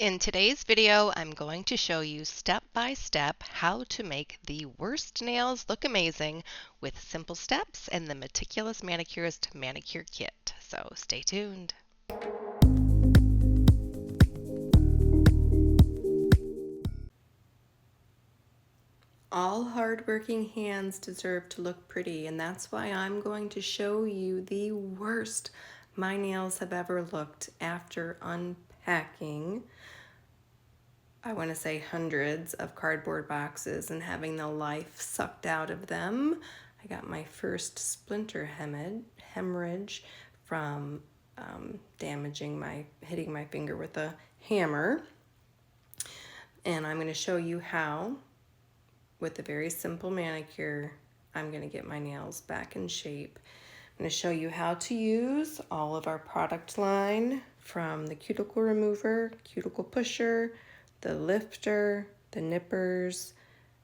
In today's video, I'm going to show you step by step how to make the worst nails look amazing with simple steps and the Meticulous Manicurist Manicure Kit. So stay tuned. All hardworking hands deserve to look pretty, and that's why I'm going to show you the worst my nails have ever looked after unpacking, I want to say hundreds of cardboard boxes and having the life sucked out of them. I got my first splinter hemorrhage from hitting my finger with a hammer. And I'm going to show you how, with a very simple manicure, I'm going to get my nails back in shape. I'm going to show you how to use all of our product line, from the cuticle remover, cuticle pusher, the lifter, the nippers,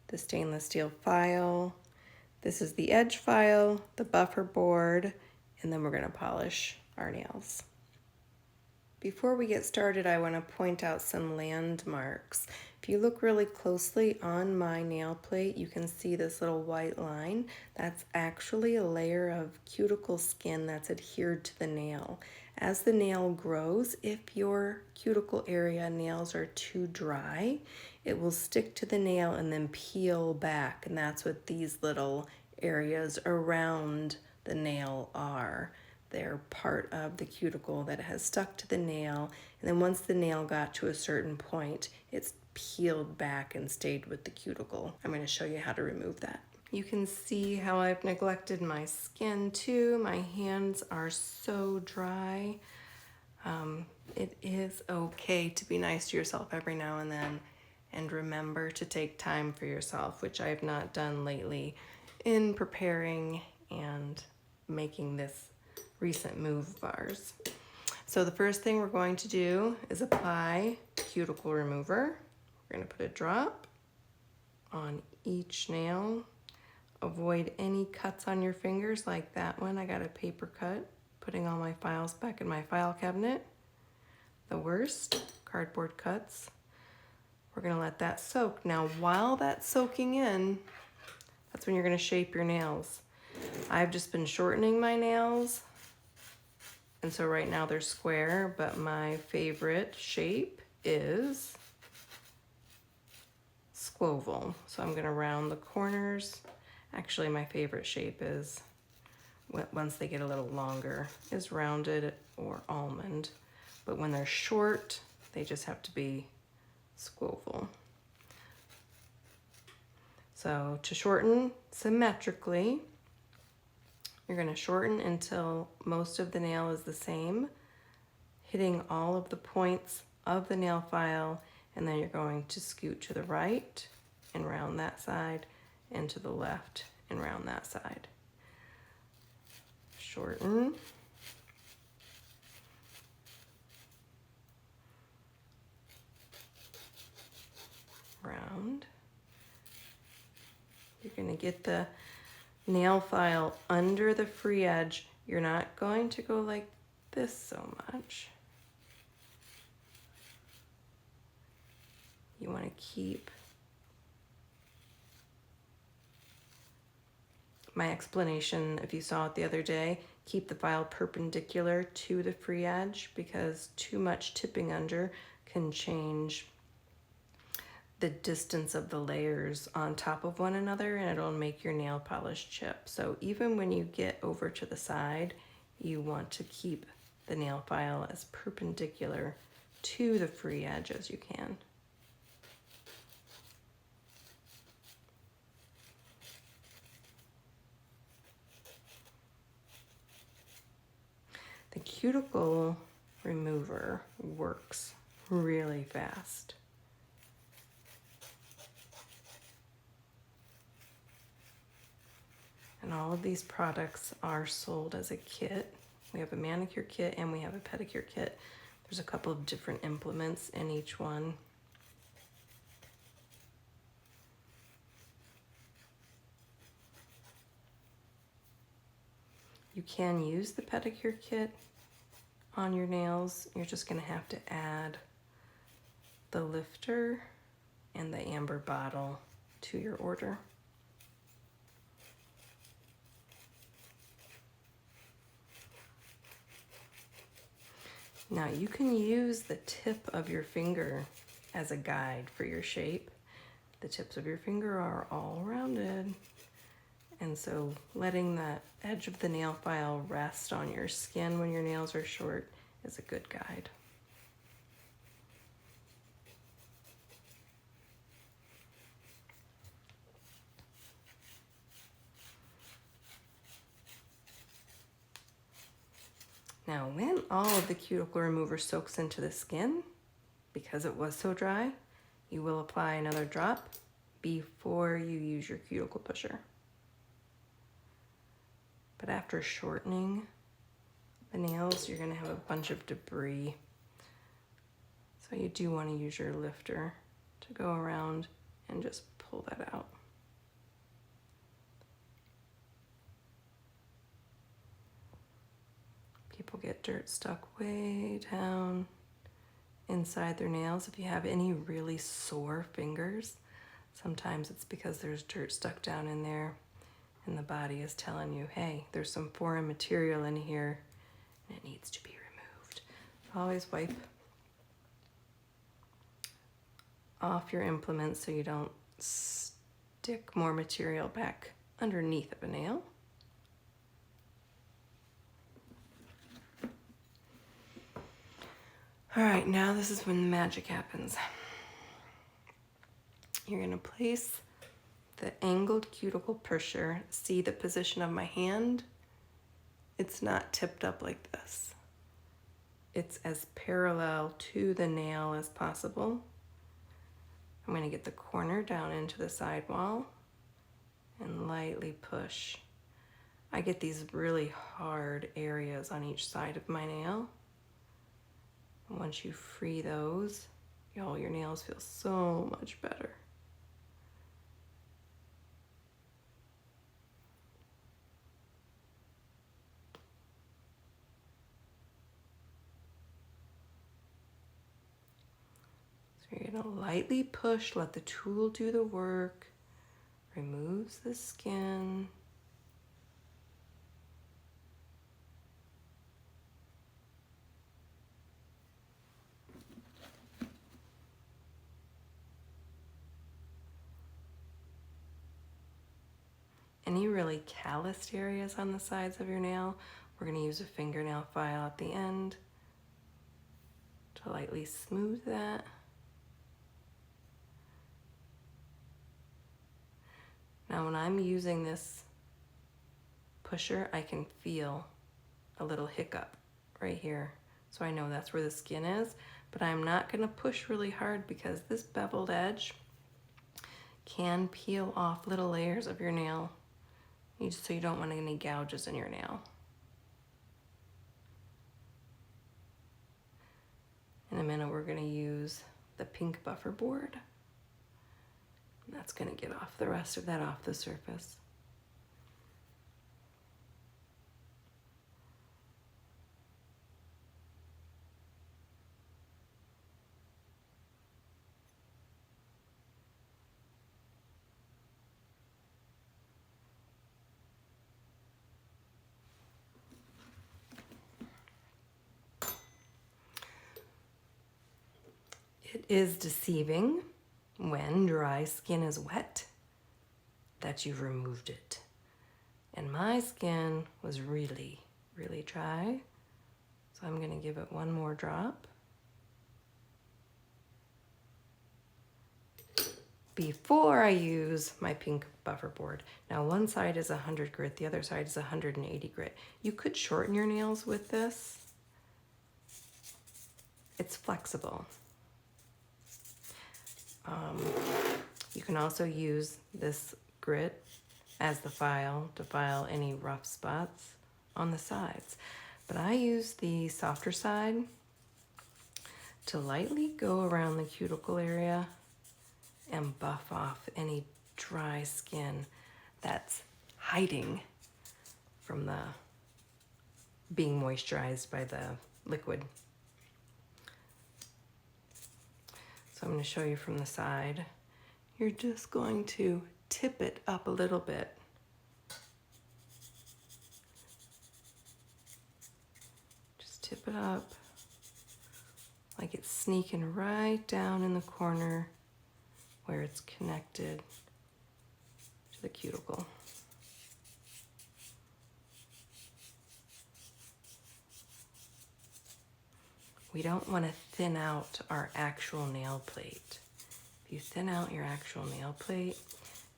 the stainless steel file. This is the edge file, the buffer board, and then we're going to polish our nails. Before we get started, I want to point out some landmarks. If you look really closely on my nail plate, you can see this little white line. That's actually a layer of cuticle skin that's adhered to the nail. As the nail grows, if your cuticle area nails are too dry, it will stick to the nail and then peel back, and that's what these little areas around the nail are. They're part of the cuticle that has stuck to the nail, and then once the nail got to a certain point, it's peeled back and stayed with the cuticle. I'm going to show you how to remove that. You can see how I've neglected my skin too. My hands are so dry. It is okay to be nice to yourself every now and then, and remember to take time for yourself, which I have not done lately in preparing and making this recent move of ours. So the first thing we're going to do is apply cuticle remover. We're going to put a drop on each nail. Avoid any cuts on your fingers like that one. I got a paper cut, putting all my files back in my file cabinet. The worst, cardboard cuts. We're going to let that soak. Now, while that's soaking in, that's when you're going to shape your nails. I've just been shortening my nails, and so right now they're square, but my favorite shape is squoval. So I'm going to round the corners. Actually, my favorite shape is, once they get a little longer, is rounded or almond. But when they're short, they just have to be squoval. So to shorten symmetrically, you're going to shorten until most of the nail is the same, hitting all of the points of the nail file, and then you're going to scoot to the right and round that side, and to the left and round that side. Shorten. Round. You're going to get the nail file under the free edge. You're not going to go like this so much. You want to keep my explanation, if you saw it the other day, keep the file perpendicular to the free edge, because too much tipping under can change the distance of the layers on top of one another, and it'll make your nail polish chip. So even when you get over to the side, you want to keep the nail file as perpendicular to the free edge as you can. The cuticle remover works really fast. And all of these products are sold as a kit. We have a manicure kit and we have a pedicure kit. There's a couple of different implements in each one. You can use the pedicure kit on your nails. You're just going to have to add the lifter and the amber bottle to your order. Now you can use the tip of your finger as a guide for your shape. The tips of your finger are all rounded, and so letting the edge of the nail file rest on your skin when your nails are short is a good guide. Now, when all of the cuticle remover soaks into the skin, because it was so dry, you will apply another drop before you use your cuticle pusher. But after shortening the nails, you're going to have a bunch of debris. So you do want to use your lifter to go around and just pull that out. People get dirt stuck way down inside their nails. If you have any really sore fingers, sometimes it's because there's dirt stuck down in there and the body is telling you, hey, there's some foreign material in here and it needs to be removed. Always wipe off your implements so you don't stick more material back underneath of a nail. All right, now this is when the magic happens. You're gonna place the angled cuticle pusher. See the position of my hand? It's not tipped up like this. It's as parallel to the nail as possible. I'm gonna get the corner down into the sidewall and lightly push. I get these really hard areas on each side of my nail. Once you free those, your nails feel so much better. So you're gonna lightly push, let the tool do the work, removes the skin. Any really calloused areas on the sides of your nail, we're going to use a fingernail file at the end to lightly smooth that. Now when I'm using this pusher, I can feel a little hiccup right here. So I know that's where the skin is, but I'm not going to push really hard because this beveled edge can peel off little layers of your nail. So you don't want any gouges in your nail. In a minute, we're going to use the pink buffer board. And that's going to get off the rest of that off the surface. It is deceiving when dry skin is wet that you've removed it. And my skin was really, really dry. So I'm gonna give it one more drop before I use my pink buffer board. Now one side is 100 grit, the other side is 180 grit. You could shorten your nails with this. It's flexible. You can also use this grit as the file to file any rough spots on the sides. But I use the softer side to lightly go around the cuticle area and buff off any dry skin that's hiding from the being moisturized by the liquid. So I'm going to show you from the side. You're just going to tip it up a little bit. Just tip it up like it's sneaking right down in the corner where it's connected to the cuticle. We don't want to thin out our actual nail plate. If you thin out your actual nail plate,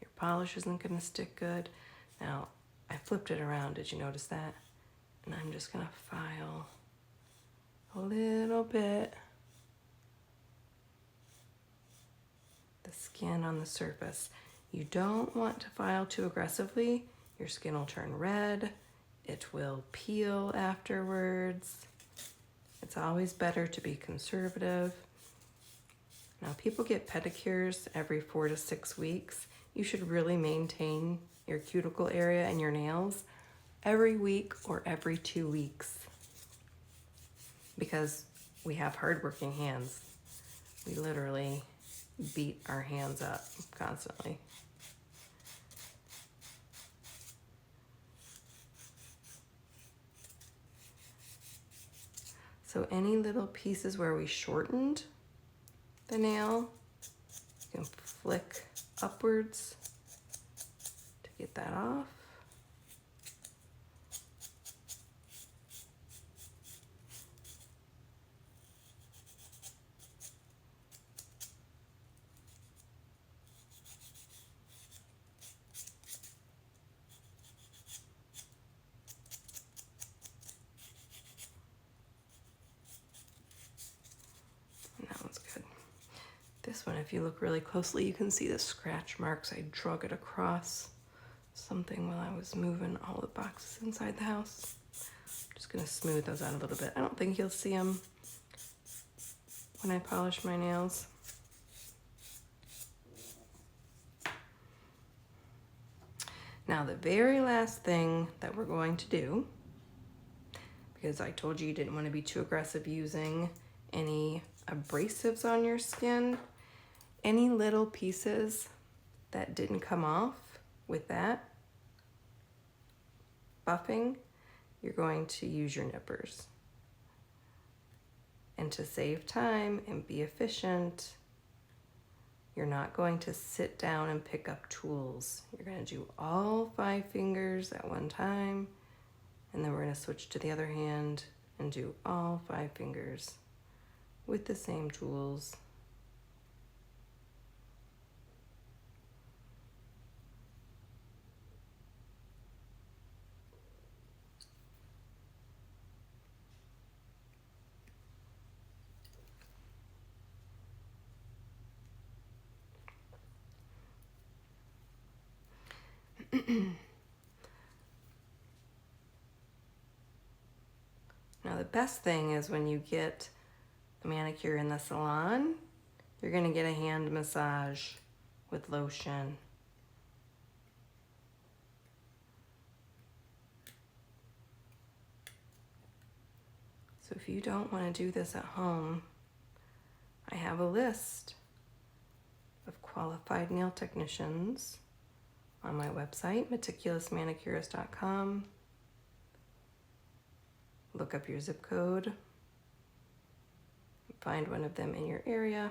your polish isn't going to stick good. Now, I flipped it around. Did you notice that? And I'm just going to file a little bit the skin on the surface. You don't want to file too aggressively. Your skin will turn red. It will peel afterwards. It's always better to be conservative. Now, people get pedicures every 4 to 6 weeks. You should really maintain your cuticle area and your nails every week or every 2 weeks, because we have hardworking hands. We literally beat our hands up constantly. So any little pieces where we shortened the nail, you can flick upwards to get that off. And that one's good. This one, if you look really closely, you can see the scratch marks. I drug it across something while I was moving all the boxes inside the house. Just gonna smooth those out a little bit. I don't think you'll see them when I polish my nails. Now, the very last thing that we're going to do, because I told you didn't want to be too aggressive using any abrasives on your skin, any little pieces that didn't come off with that buffing, you're going to use your nippers. And to save time and be efficient, you're not going to sit down and pick up tools. You're going to do all 5 fingers at one time, and then we're going to switch to the other hand and do all 5 fingers with the same tools. Now, the best thing is when you get a manicure in the salon, you're going to get a hand massage with lotion. So if you don't want to do this at home, I have a list of qualified nail technicians on my website, meticulousmanicurist.com. Look up your zip code, find one of them in your area,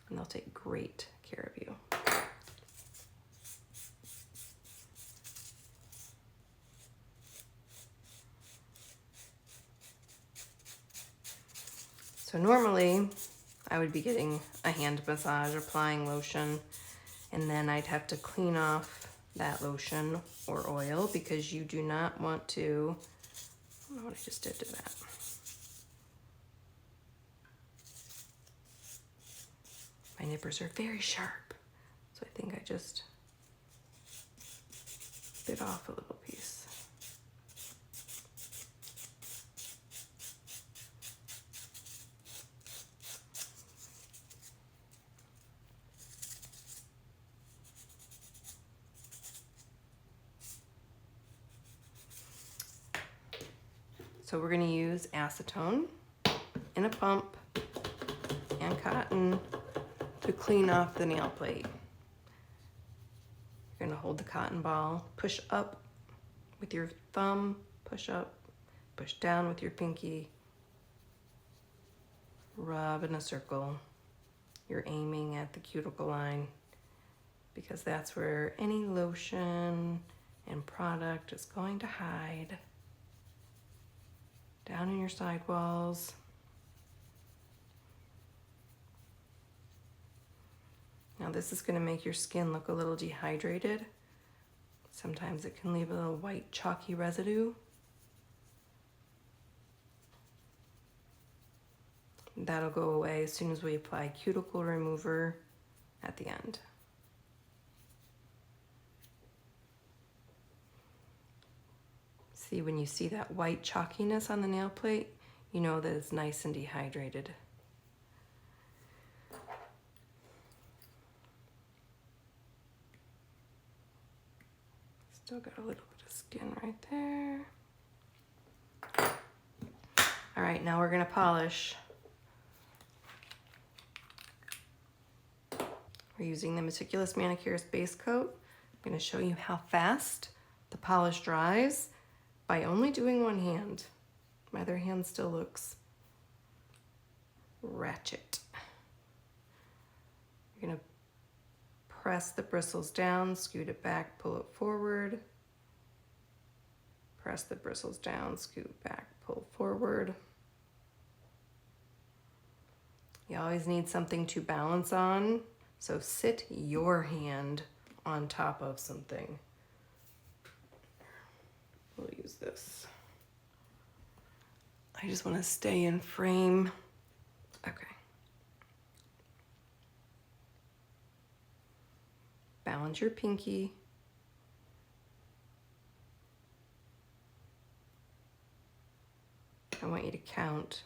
and they'll take great care of you. So normally I would be getting a hand massage, applying lotion, and then I'd have to clean off that lotion or oil because you do not want to, I don't know what I just did to that. My nippers are very sharp, so I think I just bit off a little piece. So we're going to use acetone in a pump and cotton to clean off the nail plate. You're gonna hold the cotton ball, push up with your thumb, push up, push down with your pinky, rub in a circle. You're aiming at the cuticle line because that's where any lotion and product is going to hide. Down in your sidewalls. Now this is going to make your skin look a little dehydrated. Sometimes it can leave a little white chalky residue. That'll go away as soon as we apply cuticle remover at the end. See, when you see that white chalkiness on the nail plate, you know that it's nice and dehydrated. Still got a little bit of skin right there. All right, now we're gonna polish. We're using the Meticulous Manicurist base coat. I'm gonna show you how fast the polish dries by only doing one hand. My other hand still looks ratchet. You're gonna press the bristles down, scoot it back, pull it forward. Press the bristles down, scoot back, pull forward. You always need something to balance on, so sit your hand on top of something. We'll use this. I just want to stay in frame. Okay. Balance your pinky. I want you to count.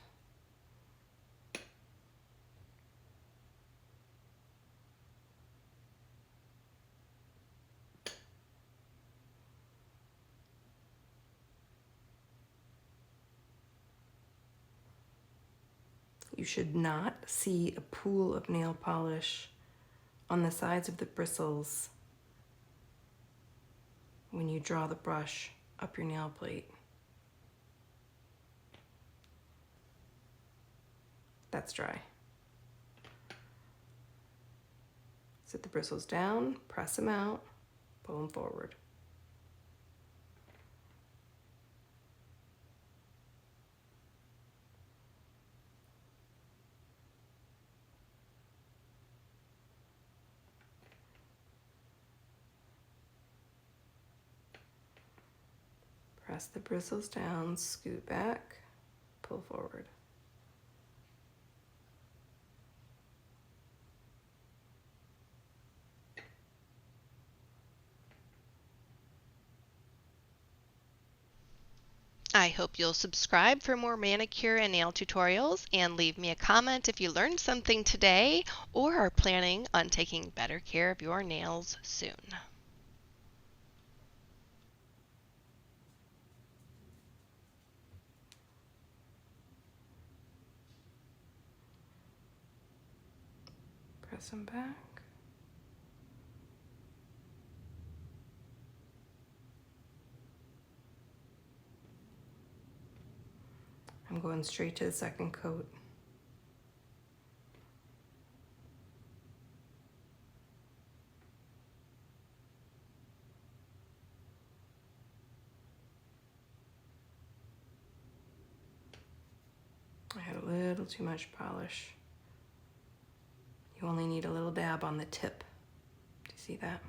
You should not see a pool of nail polish on the sides of the bristles when you draw the brush up your nail plate. That's dry. Sit the bristles down, press them out, pull them forward. Press the bristles down, scoot back, pull forward. I hope you'll subscribe for more manicure and nail tutorials and leave me a comment if you learned something today or are planning on taking better care of your nails soon. Press them back. I'm going straight to the second coat. I had a little too much polish. You only need a little dab on the tip. Do you see that?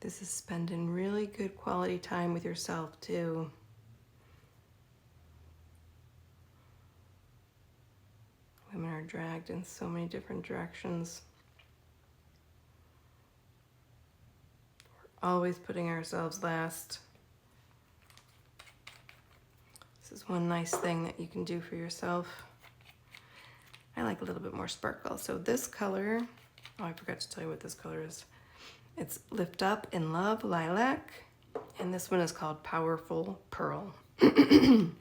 This is spending really good quality time with yourself too. Women are dragged in so many different directions. always putting ourselves last. This is one nice thing that you can do for yourself. I like a little bit more sparkle. So this color, oh, I forgot to tell you what this color is. It's Lift Up in Love Lilac, and this one is called Powerful Pearl. You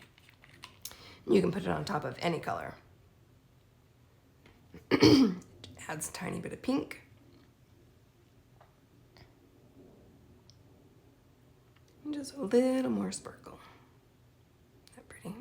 can put it on top of any color. Adds a tiny bit of pink. And just a little more sparkle. Isn't that pretty?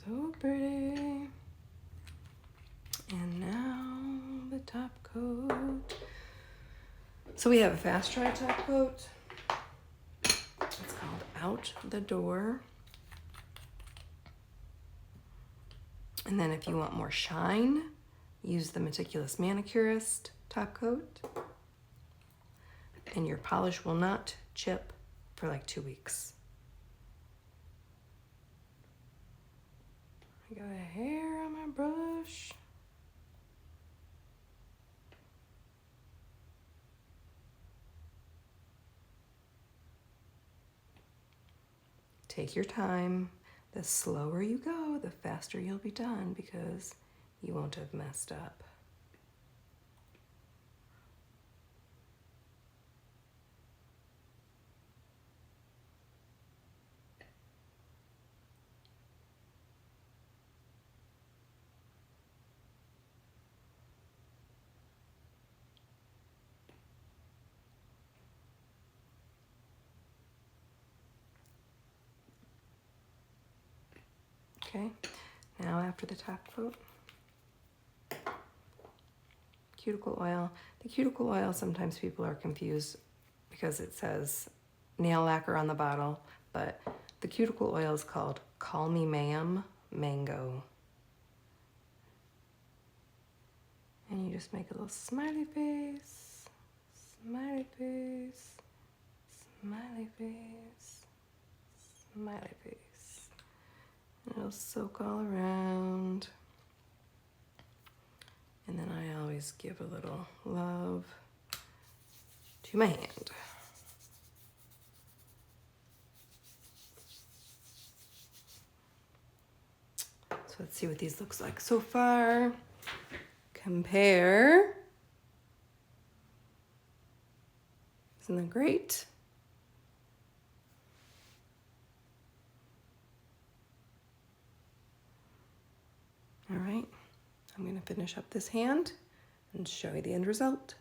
So pretty. And now the top coat. So we have a fast dry top coat. It's called Out the Door. And then if you want more shine, use the Meticulous Manicurist top coat. And your polish will not chip for like 2 weeks. I got a hair on my brush. Take your time. The slower you go, the faster you'll be done because you won't have messed up. Okay, now after the top coat, cuticle oil. The cuticle oil, sometimes people are confused because it says nail lacquer on the bottle, but the cuticle oil is called Call Me Ma'am Mango. And you just make a little smiley face, smiley face, smiley face, smiley face. And it'll soak all around. And then I always give a little love to my hand. So let's see what these looks like so far. Compare. Isn't that great? All right, I'm going to finish up this hand and show you the end result.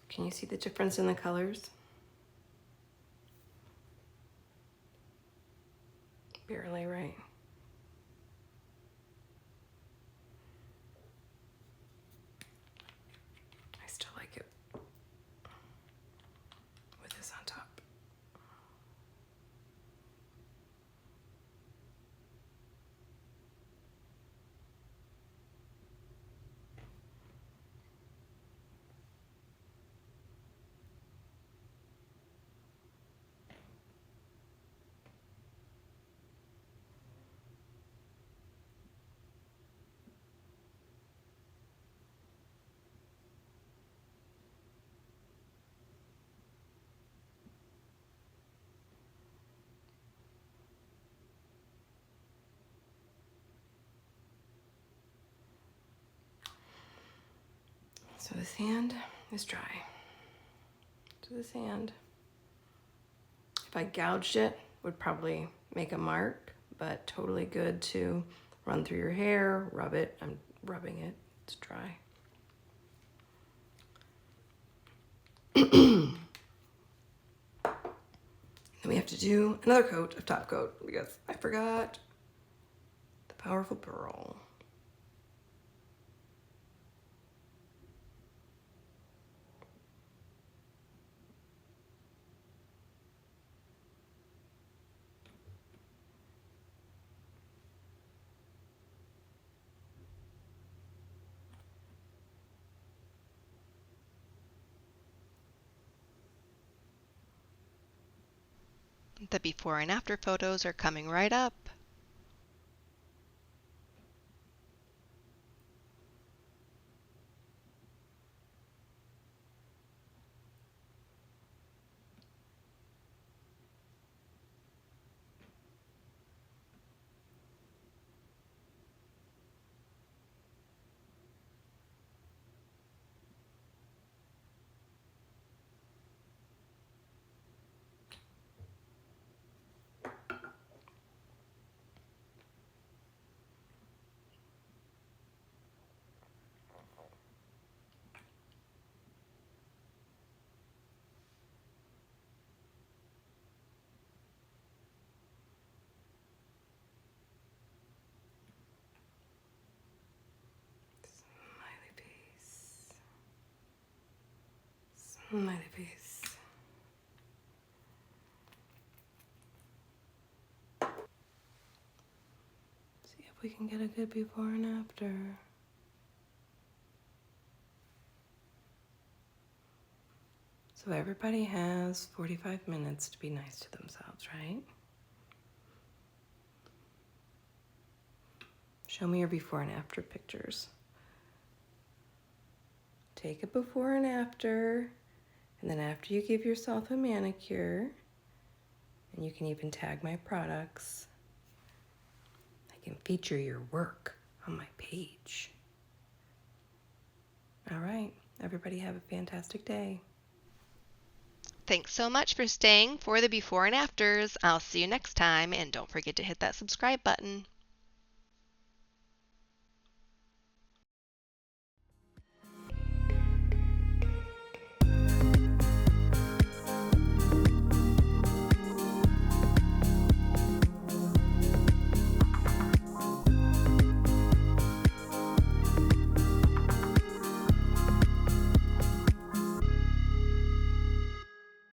Can you see the difference in the colors? Barely, right? I still like it with this on top. So this hand is dry. So this hand, if I gouged it, would probably make a mark, but totally good to run through your hair, rub it. I'm rubbing it, it's dry. Then we have to do another coat of top coat because I forgot the powerful pearl. The before and after photos are coming right up. Smiley face. Smiley face. See if we can get a good before and after. So everybody has 45 minutes to be nice to themselves, right? Show me your before and after pictures. Take a before and after, and then after you give yourself a manicure, and you can even tag my products, I can feature your work on my page. All right, everybody have a fantastic day. Thanks so much for staying for the before and afters. I'll see you next time, and don't forget to hit that subscribe button.